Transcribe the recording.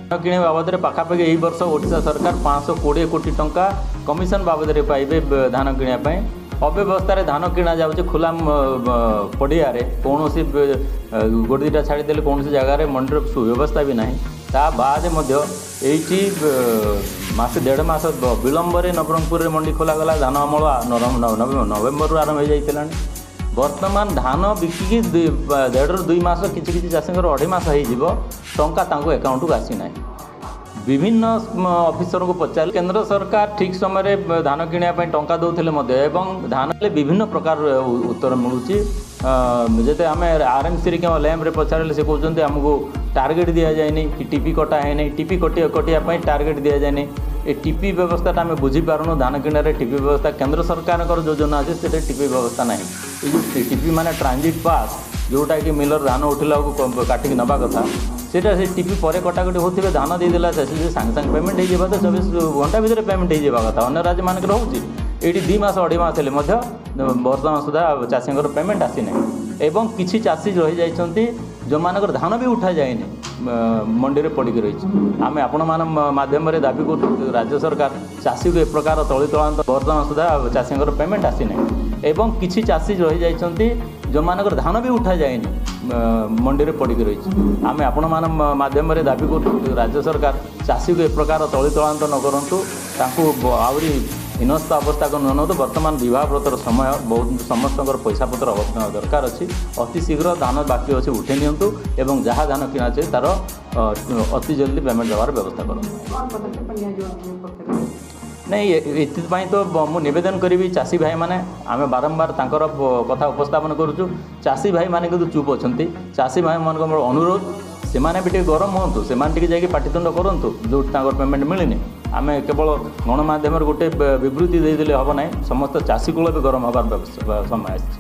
किणे बाबद पाखापाखि यही वर्ष ओडिशा सरकार 520 कोटी टंका कमिशन बाबद पाइबे धान किणापी। अव्यवस्था धान किणा जाऊँच खुला पड़िया कौन सी गोटे दुटा छाड़देले कौन सी जगार मंडीर सुव्यवस्था भी ना ता बाद ये मासे 1.5 मास विलंब नवरंगपुर में मंडी खोलागला धान अमल नवेम्बर आरंभ हो जाता। वर्तमान धान बिकिकी 1.5 ରୁ 2 मास किसी चाषी 2.5 मास हो टंका अकाउंट को आसी ना। विभिन्न ऑफिसर को पचार केंद्र सरकार ठीक समय धान किणापी टंका दौले एवं धान विभिन्न प्रकार उत्तर मिलूँ। जैसे आम आरएमसी लैंप रे पचारे से कहते आमको टार्गेट दि जाए कि टीपी कटा है टीपी कटिया टार्गेट दि जाए ये टीपी व्यवस्था आम बुझीपारूँ। धान किणारे टीपी व्यवस्था केंद्र सरकार योजना अच्छे से टीपी व्यवस्था ना। ये जो टीपी माने ट्रांजिट पास जोटा कि मिलर धान उठला काटिक नवा कथा सेटा से टीपी पर कटाकटी होते धान देदेला चाषी सांगे सांगे पेमेंट हो तो 24 घंटा भितर पेमेंट हो कथा। अन्य राज्य मानक रोचे ये 2 मास 2.5 मास वर्तमान सुधा चाषी पेमेंट आसी ना। एवं किसी चाषी रही जाइछन्ति जो मानकर धान भी उठा जाए मंडी में पड़ी रही। आम आपण माध्यम दाबी कर राज्य सरकार चाषी को एक प्रकार तली तलांत वर्तमान सुधा चाषी पेमेंट आसी ना। एवं किसी चाषी रही जाइछन्ति जो मानकर धान भी उठा जाए मंडी में पड़ी रही। आम आपण माध्यम दाबी कर राज्य सरकार चाषी को एक प्रकार तली तलांत न करूँ आहरी हिनस्थ अवस्था को न तो वर्तमान बहुत समय बहुत समस्त पैसा पत्र दरकार अच्छी अति शीघ्र धान बाकी अच्छे उठे नियंतु एवं जहाँ धान किना चाहिए तार अति जल्दी पेमेंट देवार व्यवस्था करूँ। नहीं ये तो मुझे नवेदन करी चाषी भाई मैंने आम बारंबार तांकर कथा उपस्थापन करुचु। चाषी भाई मैंने किंतु चुप अच्छा। चाषी भाई मान अनुरोध से भी गरम हूँ से पाटितुंड करूँ जो पेमेंट मिलनी। आम केवल गणमाध्यम गोटे विवृत्ति देदेले हम ना समस्त चाषी कूल भी गरम हबार समय आसी।